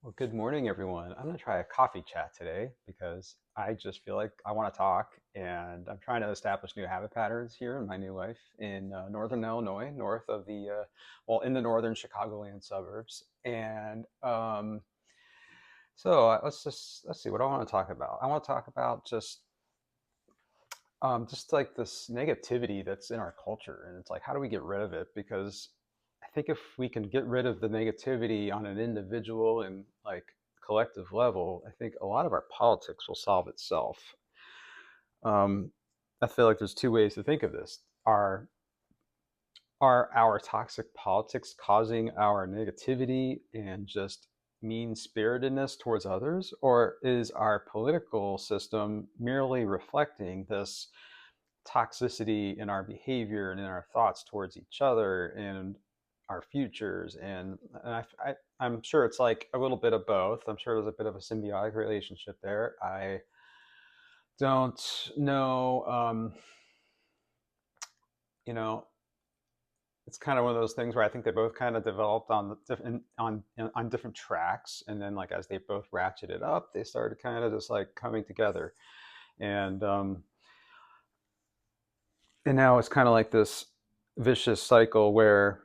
Well, good morning, everyone. I'm going to try a coffee chat today because I just feel like I want to talk, and I'm trying to establish new habit patterns here in my new life in northern Illinois, north of in the northern Chicagoland suburbs. Let's see what I want to talk about. I want to talk about just like this negativity that's in our culture, and it's like, how do we get rid of it? Because I think if we can get rid of the negativity on an individual and like collective level, I think a lot of our politics will solve itself. um, I feel like there's two ways to think of this. Are our toxic politics causing our negativity and just mean spiritedness towards others, or is our political system merely reflecting this toxicity in our behavior and in our thoughts towards each other and our futures? I'm sure it's like a little bit of both. I'm sure there's a bit of a symbiotic relationship there. I don't know. You know, it's kind of one of those things where I think they both kind of developed on different on different tracks, and then like as they both ratcheted up, they started kind of just like coming together, and um, and now it's kind of like this vicious cycle where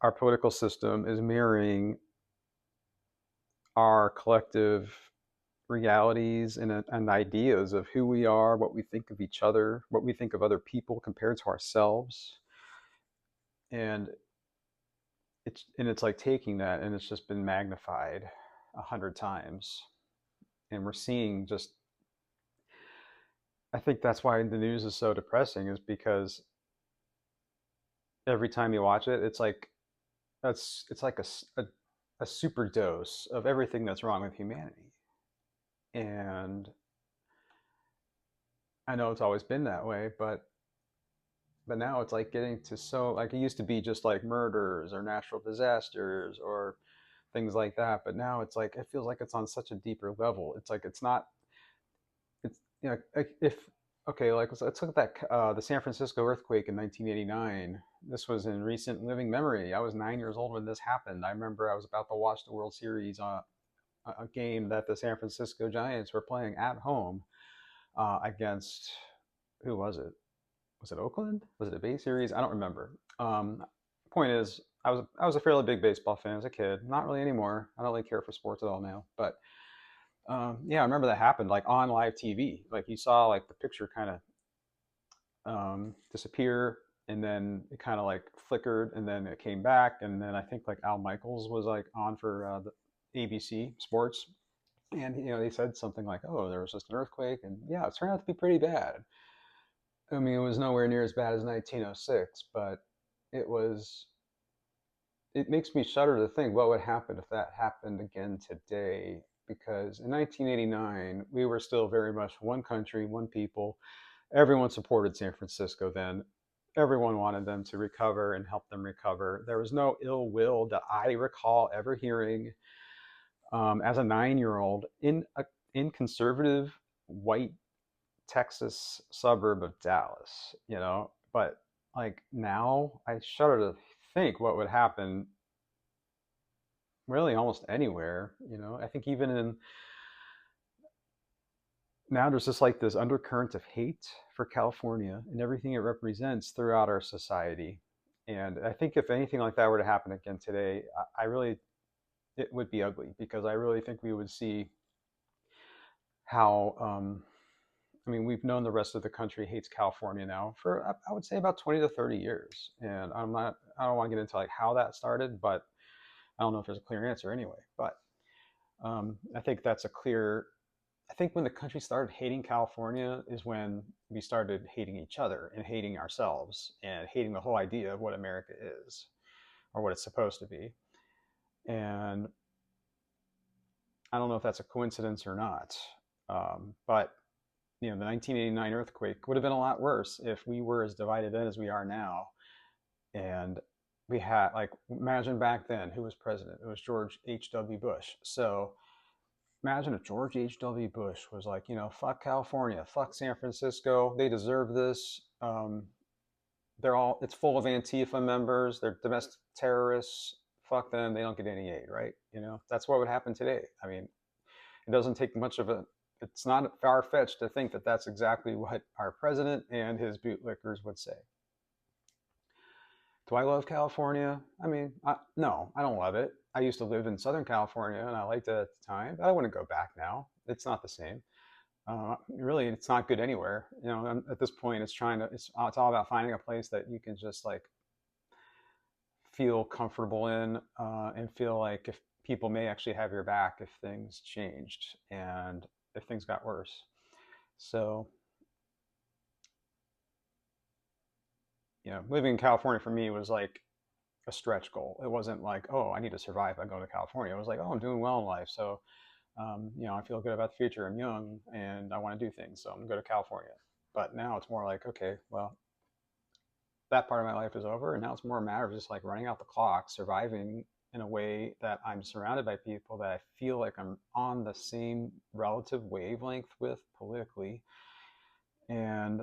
our political system is mirroring our collective realities and ideas of who we are, what we think of each other, what we think of other people compared to ourselves, and it's like taking that and it's just been magnified 100 times, and we're seeing just. I think that's why the news is so depressing, is because every time you watch it, it's like a super dose of everything that's wrong with humanity. And I know it's always been that way, but now it's like getting to, so like, it used to be just like murders or natural disasters or things like that, but now it's like it feels like it's on such a deeper level. It's like it's not. It's, like, if okay, like let's look at that the San Francisco earthquake in 1989. This was in recent living memory. I was 9 years old when this happened. I remember I was about to watch the World Series on a game that the San Francisco Giants were playing at home against, who was it? Was it Oakland? Was it a Bay Series? I don't remember. Point is, I was a fairly big baseball fan as a kid. Not really anymore. I don't really care for sports at all now. But yeah, I remember that happened like on live TV. Like you saw like the picture kind of disappear, and then it kind of like flickered, and then it came back, and then I think like Al Michaels was like on for the ABC Sports, and they said something like, "Oh, there was just an earthquake," and yeah, it turned out to be pretty bad. I mean, it was nowhere near as bad as 1906, but it was. It makes me shudder to think what would happen if that happened again today. Because in 1989, we were still very much one country, one people. Everyone supported San Francisco then. Everyone wanted them to recover and help them recover. There was no ill will that I recall ever hearing as a 9-year-old in conservative white Texas suburb of Dallas. But like now, I shudder to think what would happen really almost anywhere. I think even in now there's just like this undercurrent of hate for California and everything it represents throughout our society. And I think if anything like that were to happen again today, I really, it would be ugly, because I really think we would see how, I mean, we've known the rest of the country hates California now for, I would say, about 20 to 30 years. And I don't want to get into like how that started, but I don't know if there's a clear answer anyway. But I think that's a clear. I think when the country started hating California is when we started hating each other and hating ourselves and hating the whole idea of what America is, or what it's supposed to be. And I don't know if that's a coincidence or not. But the 1989 earthquake would have been a lot worse if we were as divided then as we are now. And we had, like, imagine back then who was president. It was George H.W. Bush. So imagine if George H.W. Bush was like, fuck California, fuck San Francisco, they deserve this. It's full of Antifa members, they're domestic terrorists, fuck them, they don't get any aid, right? That's what would happen today. I mean, it doesn't take much of a, it's not far-fetched to think that that's exactly what our president and his bootlickers would say. Do I love California? I mean, no, I don't love it. I used to live in Southern California and I liked it at the time, but I wouldn't go back now. It's not the same. Really, it's not good anywhere. At this point, it's all about finding a place that you can just like feel comfortable in, and feel like if people may actually have your back if things changed and if things got worse. So, living in California for me was like a stretch goal. It wasn't like, oh, I need to survive by going to California. It was like, oh, I'm doing well in life. So, I feel good about the future. I'm young and I want to do things. So I'm going to go to California. But now it's more like, okay, well, that part of my life is over. And now it's more a matter of just like running out the clock, surviving in a way that I'm surrounded by people that I feel like I'm on the same relative wavelength with politically. And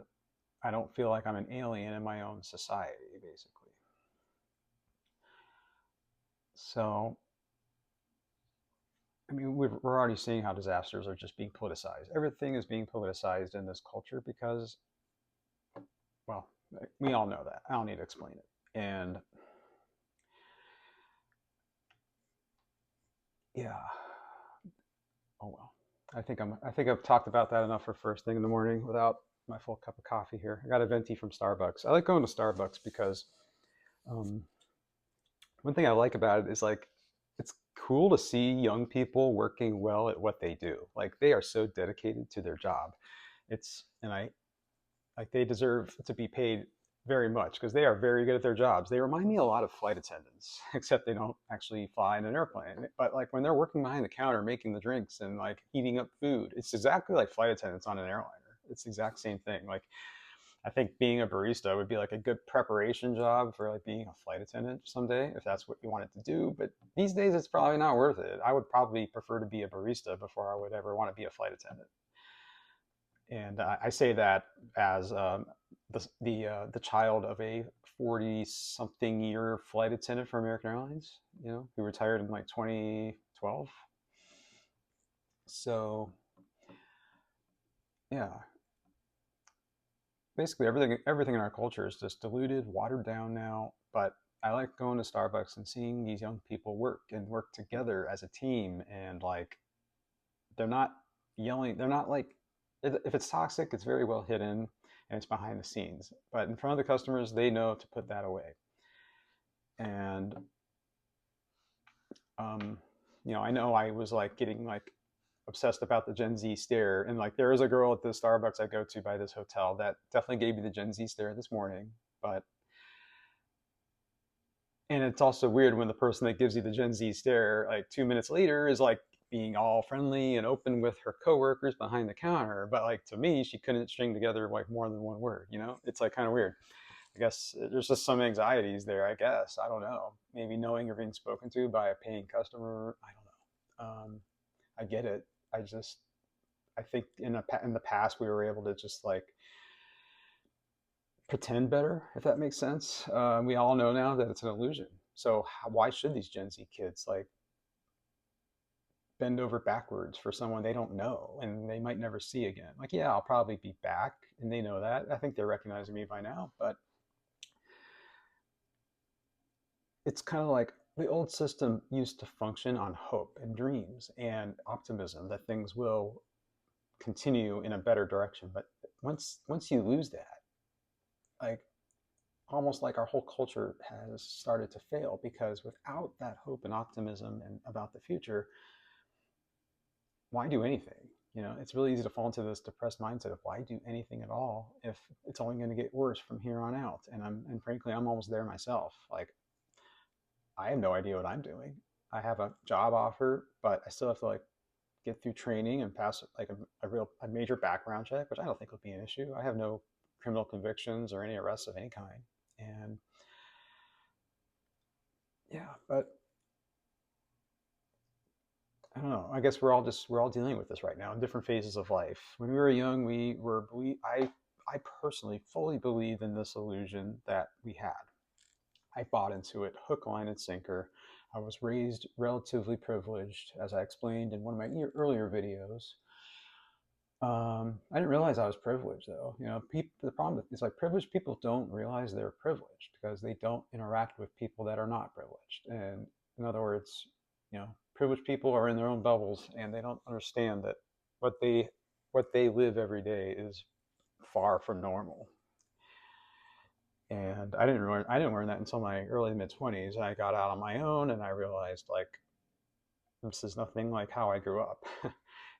I don't feel like I'm an alien in my own society, basically. So, I mean, we're already seeing how disasters are just being politicized. Everything is being politicized in this culture because, well, we all know that. I don't need to explain it. And yeah, oh well. I think I've talked about that enough for first thing in the morning without my full cup of coffee here. I got a venti from Starbucks. I like going to Starbucks because um, one thing I like about it is like it's cool to see young people working well at what they do. Like they are so dedicated to their job. And I like they deserve to be paid very much because they are very good at their jobs. They remind me a lot of flight attendants, except they don't actually fly in an airplane. But like when they're working behind the counter making the drinks and like heating up food, it's exactly like flight attendants on an airliner. It's the exact same thing. Like I think being a barista would be like a good preparation job for like being a flight attendant someday if that's what you wanted to do. But these days it's probably not worth it. I would probably prefer to be a barista before I would ever want to be a flight attendant. And I say that as the child of a 40-something-year flight attendant for American Airlines, who retired in like 2012. So yeah, basically everything in our culture is just diluted, watered down now. But I like going to Starbucks and seeing these young people work together as a team, and like they're not yelling. They're not like, if it's toxic, it's very well hidden and it's behind the scenes. But in front of the customers, they know to put that away. And I know I was like getting like obsessed about the Gen Z stare, and like there is a girl at the Starbucks I go to by this hotel that definitely gave me the Gen Z stare this morning. And it's also weird when the person that gives you the Gen Z stare like 2 minutes later is like being all friendly and open with her coworkers behind the counter. But like to me, she couldn't string together like more than one word. It's like kind of weird. I guess there's just some anxieties there. I guess I don't know. Maybe knowing you're being spoken to by a paying customer. I don't know. I get it. I think in the past we were able to just like pretend better, if that makes sense. We all know now that it's an illusion. So why should these Gen Z kids like bend over backwards for someone they don't know and they might never see again? Like, yeah, I'll probably be back, and they know that. I think they're recognizing me by now, but it's kind of like the old system used to function on hope and dreams and optimism that things will continue in a better direction. But once you lose that, like almost like our whole culture has started to fail, because without that hope and optimism and about the future, why do anything? It's really easy to fall into this depressed mindset of why do anything at all if it's only going to get worse from here on out. And frankly, I'm almost there myself. Like I have no idea what I'm doing. I have a job offer, but I still have to like get through training and pass like a major background check, which I don't think will be an issue. I have no criminal convictions or any arrests of any kind. And yeah, but I don't know. I guess we're all dealing with this right now in different phases of life. When we were young, I personally fully believed in this illusion that we had. I bought into it hook, line, and sinker. I was raised relatively privileged, as I explained in one of my earlier videos. I didn't realize I was privileged, though. You know, the problem is like privileged people don't realize they're privileged because they don't interact with people that are not privileged. And in other words, you know, privileged people are in their own bubbles and they don't understand that what they live every day is far from normal. And I didn't learn that until my early mid-20s. I got out on my own and I realized like this is nothing like how I grew up.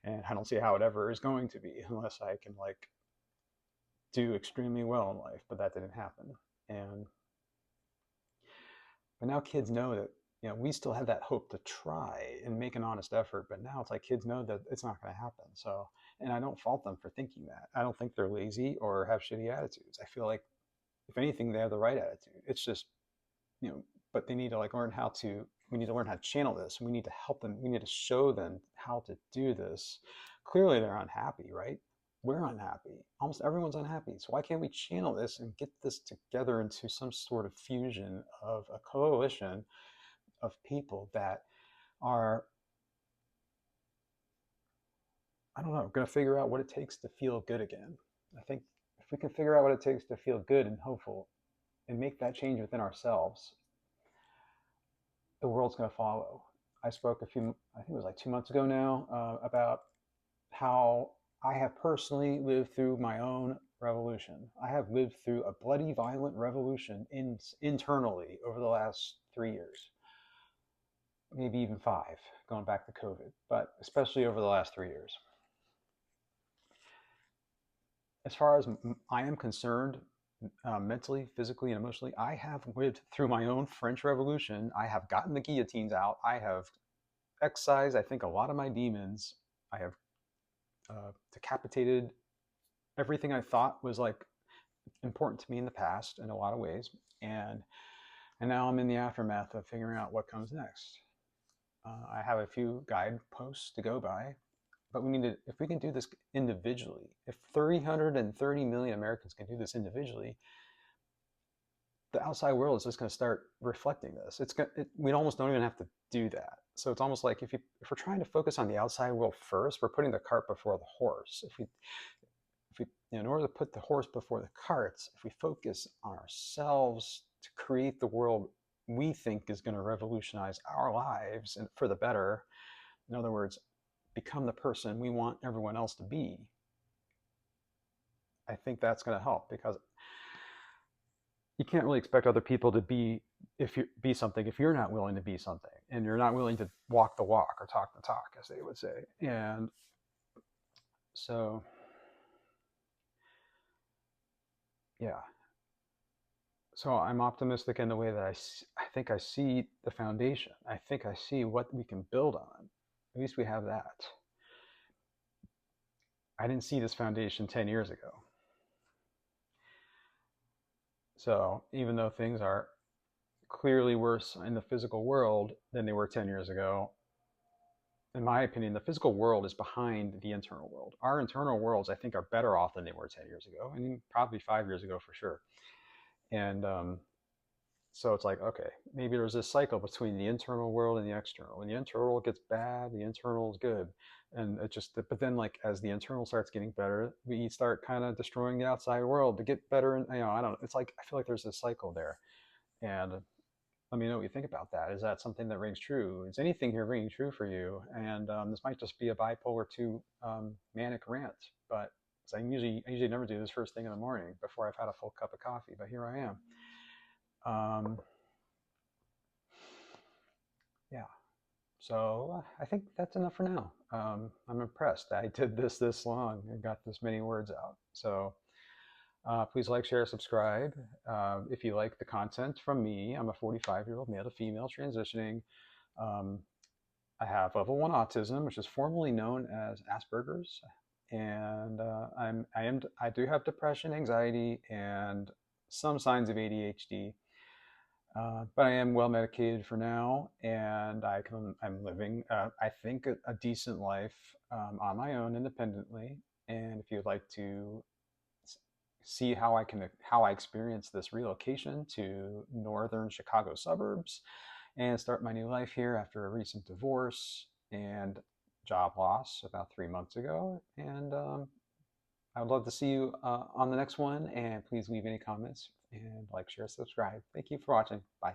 And I don't see how it ever is going to be unless I can like do extremely well in life, but that didn't happen. And but now kids know that, you know, we still have that hope to try and make an honest effort, but now it's like kids know that it's not going to happen. So, and I don't fault them for thinking that. I don't think they're lazy or have shitty attitudes. I feel like if anything, they have the right attitude. It's just, you know, but they need to like learn how to, we need to learn how to channel this. We need to help them. We need to show them how to do this. Clearly they're unhappy, right? We're unhappy. Almost everyone's unhappy. So why can't we channel this and get this together into some sort of fusion of a coalition of people that are, I don't know, going to figure out what it takes to feel good again. I think if we can figure out what it takes to feel good and hopeful and make that change within ourselves, the world's going to follow. I spoke I think it was like 2 months ago now, about how I have personally lived through my own revolution. I have lived through a bloody, violent revolution internally over the last 3 years, maybe even 5, going back to COVID, but especially over the last 3 years. As far as I am concerned, mentally, physically, and emotionally, I have lived through my own French Revolution. I have gotten the guillotines out. I have excised, I think, a lot of my demons. I have decapitated everything I thought was like important to me in the past in a lot of ways, and now I'm in the aftermath of figuring out what comes next. I have a few guideposts to go by, but we need to, if we can do this individually, if 330 million Americans can do this individually, the outside world is just going to start reflecting this. We almost don't even have to do that. So it's almost like if we're trying to focus on the outside world first, we're putting the cart before the horse. If we in order to put the horse before the carts, if we focus on ourselves to create the world we think is going to revolutionize our lives and for the better, in other words, become the person we want everyone else to be, I think that's going to help, because you can't really expect other people to be something if you're not willing to be something, and you're not willing to walk the walk or talk the talk, as they would say. And so, yeah. So I'm optimistic in the way that I think I see the foundation. I think I see what we can build on. At least we have that. I didn't see this foundation 10 years ago. So even though things are clearly worse in the physical world than they were 10 years ago, in my opinion, the physical world is behind the internal world. Our internal worlds, I think, are better off than they were 10 years ago, and probably 5 years ago for sure. And so it's like, okay, maybe there's this cycle between the internal world and the external. When the internal gets bad, the internal is good. And it just, but then like as the internal starts getting better, we start kind of destroying the outside world to get better. And, you know, I don't know. It's like, I feel like there's this cycle there. And let me know what you think about that. Is that something that rings true? Is anything here ringing true for you? And this might just be a bipolar 2 manic rant, but I usually never do this first thing in the morning before I've had a full cup of coffee, but here I am. Yeah, so I think that's enough for now. I'm impressed I did this long and got this many words out. So please like, share, subscribe. If you like the content from me, I'm a 45-year-old male to female transitioning. I have level 1 autism, which is formerly known as Asperger's, and I do have depression, anxiety, and some signs of ADHD. But I am well medicated for now, and I'm living, I think, a decent life on my own independently. And if you'd like to see how I experience this relocation to northern Chicago suburbs, and start my new life here after a recent divorce and job loss about 3 months ago. And I would love to see you on the next one. And please leave any comments and like, share, subscribe. Thank you for watching. Bye.